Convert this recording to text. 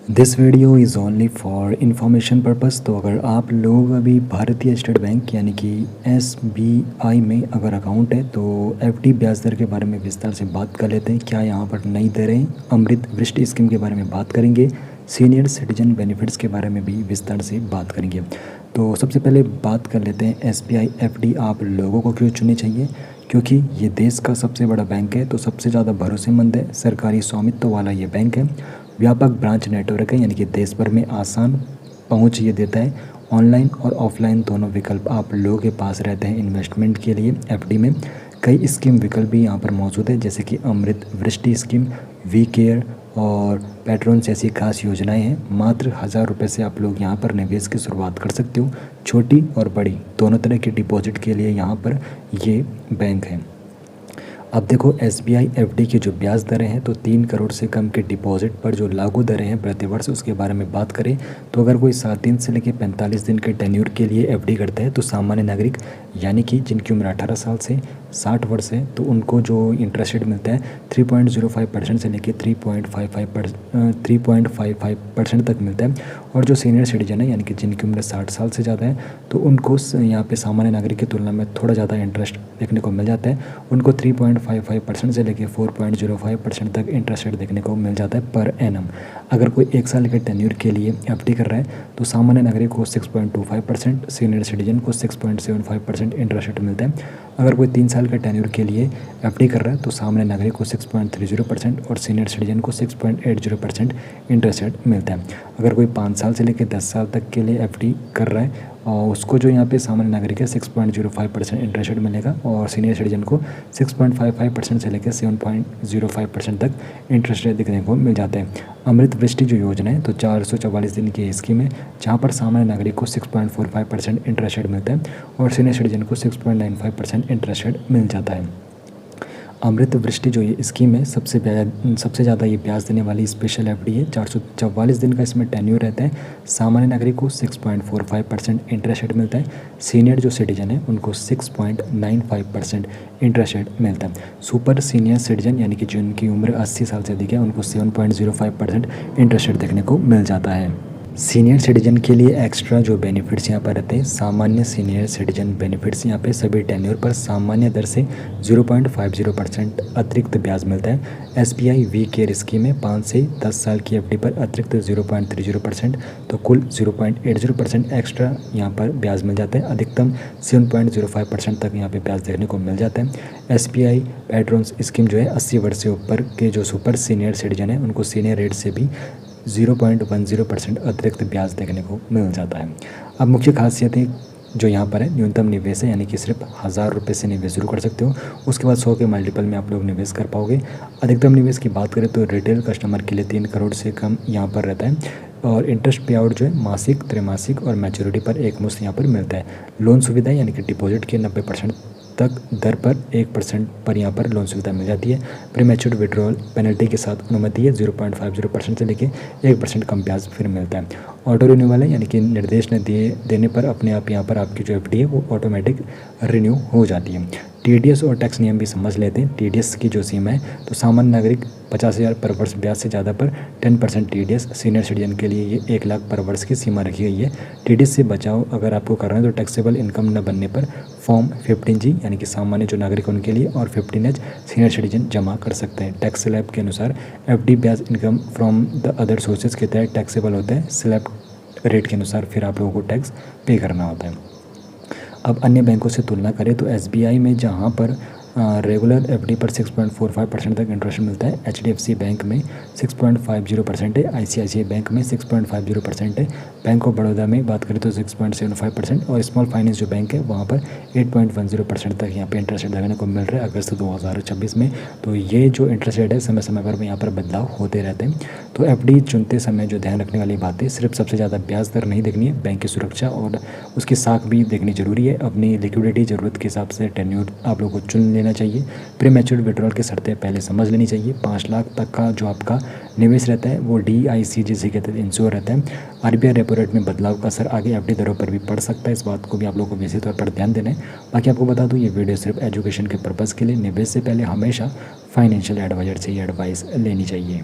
This video is only for information purpose. तो अगर आप लोग अभी भारतीय स्टेट बैंक यानी कि SBI में अगर अकाउंट है तो FD ब्याज दर के बारे में विस्तार से बात कर लेते हैं। क्या यहाँ पर नई दरें, अमृत वृष्टि स्कीम के बारे में बात करेंगे, सीनियर सिटीजन बेनिफिट्स के बारे में भी विस्तार से बात करेंगे। तो सबसे पहले बात कर लेते हैं SBI FD आप लोगों को क्यों चुननी चाहिए। क्योंकि ये देश का सबसे बड़ा बैंक है, तो सबसे ज़्यादा भरोसेमंद है, सरकारी स्वामित्व वाला ये बैंक है, व्यापक ब्रांच नेटवर्क है यानी कि देश भर में आसान पहुंच ये देता है। ऑनलाइन और ऑफलाइन दोनों विकल्प आप लोगों के पास रहते हैं इन्वेस्टमेंट के लिए। FD में कई स्कीम विकल्प भी यहाँ पर मौजूद है, जैसे कि अमृत वृष्टि स्कीम, वी केयर और पैट्रॉन जैसी खास योजनाएं हैं। मात्र 1000 रुपये से आप लोग यहाँ पर निवेश की शुरुआत कर सकते हो। छोटी और बड़ी दोनों तरह की डिपॉजिट के लिए यहाँ पर ये बैंक है। अब देखो SBI FD की जो ब्याज दरें हैं, तो 3 करोड़ से कम के डिपॉजिट पर जो लागू दरें हैं प्रतिवर्ष, उसके बारे में बात करें तो अगर कोई 7 दिन से लेकर 45 दिन के टेन्यूर के लिए FD करता है तो सामान्य नागरिक यानी कि जिनकी उम्र 18 साल से 60 वर्ष है, तो उनको जो इंटरेस्ट रेट मिलता है 3.05% से लेकर 3.55% तक मिलता है। और जो सीनियर सिटीजन है यानी कि जिनकी उम्र 60 साल से ज़्यादा है, तो उनको यहाँ पे सामान्य नागरिक की तुलना में थोड़ा ज़्यादा इंटरेस्ट देखने को मिल जाता है। उनको 3.55% से लेकर 4.05% तक इंटरेस्ट रेट देखने को मिल जाता है पर एनम। अगर कोई 1 साल के टेन्यूर के लिए FD कर रहा है तो सामान्य नागरिक को 6.25%, सीनियर सिटीजन को 6.75% इंटरेस्ट रेट मिलता है। अगर कोई 3 साल के टेन्यूर के लिए FD कर रहा है तो सामान्य नागरिक को 6.30% और सीनियर सिटीजन को 6.80% इंटरेस्ट रेट मिलता है। अगर कोई 5 साल से लेकर 10 साल तक के लिए FD कर रहा है और उसको जो यहाँ पे सामान्य नागरिक है 6.05% इंटरेस्ट रेट मिलेगा और सीनियर सिटीजन को 6.55% से लेकर 7.05% तक इंटरेस्ट रेट देखने को मिल जाता है। अमृत वृष्टि जो योजना है तो 444 दिन की स्कीम है, जहाँ पर सामान्य नागरिक को 6.45% इंटरेस्ट रेट मिलता है और सीनियर सिटीजन को 6.95% इंटरेस्ट रेट मिल जाता है। अमृत वृष्टि जो ये स्कीम है सबसे ज़्यादा ये ब्याज देने वाली स्पेशल FD है। 444 दिन का इसमें टेन्यूर रहता है। सामान्य नागरिक को 6.45% इंटरेस्ट रेट मिलता है। सीनियर जो सिटीजन है उनको 6.95% इंटरेस्ट रेट मिलता है। सुपर सीनियर सिटीजन यानी कि जिनकी उम्र 80 साल से अधिक है, उनको 7.05% इंटरेस्ट रेट देखने को मिल जाता है। सीनियर सिटीजन के लिए एक्स्ट्रा जो बेनिफिट्स यहाँ पर रहते हैं, सामान्य सीनियर सिटीजन बेनिफिट्स यहाँ पे सभी टेन्योर पर सामान्य दर से 0.50% अतिरिक्त ब्याज मिलता है। SBI वी केयर स्कीम में 5 से 10 साल की FD पर अतिरिक्त 0.30%, तो कुल 0.80% एक्स्ट्रा यहाँ पर ब्याज मिल जाता है। अधिकतम 7.05% तक यहाँ पर ब्याज देखने को मिल जाता है। SBI पैट्रॉन स्कीम जो है 80 वर्ष से ऊपर के जो सुपर सीनियर सिटीजन है उनको सीनियर रेट से भी 0.10% अतिरिक्त ब्याज देखने को मिल जाता है। अब मुख्य खासियतें जो यहाँ पर है, न्यूनतम निवेश है यानी कि सिर्फ 1000 रुपये से निवेश शुरू कर सकते हो, उसके बाद 100 के मल्टीपल में आप लोग निवेश कर पाओगे। अधिकतम निवेश की बात करें तो रिटेल कस्टमर के लिए 3 करोड़ से कम यहाँ पर रहता है और इंटरेस्ट पे आउट जो है मासिक, त्रैमासिक और मैच्योरिटी पर एक मुश्त यहाँ पर मिलता है। लोन सुविधा यानी कि डिपॉजिट के 90% तक दर पर 1% पर यहाँ पर लोन सुविधा मिल जाती है। प्रीमैच्योर विड्रॉल पेनल्टी के साथ अनुमति है, 0.50% से लेके 1% कम ब्याज फिर मिलता है। ऑटो रिन्यूअल है यानी कि निर्देश न देने पर अपने आप यहाँ पर आपकी जो FD है वो ऑटोमेटिक रिन्यू हो जाती है। TDS और टैक्स नियम भी समझ लेते हैं। TDS की जो सीमा है तो सामान्य नागरिक 50,000 पर वर्ष ब्याज से ज़्यादा पर 10% TDS, सीनियर सिटीजन के लिए ये 1 लाख पर वर्ष की सीमा रखी गई है। TDS से बचाव अगर आपको करना है तो टैक्सेबल इनकम न बनने पर फॉर्म 15G यानी कि सामान्य जो नागरिक उनके लिए और 15H सीनियर सिटीजन जमा कर सकते हैं। टैक्स स्लैब के अनुसार FD ब्याज income from the other sources के तहत टैक्सेबल होता है। स्लैब रेट के अनुसार फिर आप लोगों को टैक्स पे करना होता है। अब अन्य बैंकों से तुलना करें तो SBI में जहाँ पर रेगुलर FD पर 6.45% तक इंटरेस्ट मिलता है, HDFC बैंक में 6.50% है, ICICI बैंक में 6.50% है, बैंक ऑफ बड़ौदा में बात करें तो 6.75% और स्मॉल फाइनेंस जो बैंक है वहाँ पर 8.10% तक यहाँ पे इंटरेस्ट रेट देखने को मिल रहा है अगस्त 2026 में। तो ये जो इंटरेस्ट रेट है समय समय पर यहाँ पर बदलाव होते रहते हैं। तो FD चुनते समय जो ध्यान रखने वाली बात है, सिर्फ सबसे ज़्यादा ब्याज दर नहीं देखनी है, बैंक की सुरक्षा और उसकी साख भी देखनी जरूरी है। अपनी लिक्विडिटी ज़रूरत के हिसाब से टेन्यूर आप लोगों को चुन लेना चाहिए। प्री मैच्योर विड्रॉल की शर्तें पहले समझ लेनी चाहिए। 5 लाख तक का जो आपका निवेश रहता है वो DICGC के तहत इंश्योर रहता है। RBI रेपो रेट में बदलाव का असर आगे FD दरों पर भी पड़ सकता है, इस बात को भी आप लोगों को विशेष तौर पर ध्यान देना है। बाकी आपको बता दूं ये वीडियो सिर्फ एजुकेशन के पर्पज़ के लिए, निवेश से पहले हमेशा फाइनेंशियल एडवाइजर से ही एडवाइस लेनी चाहिए।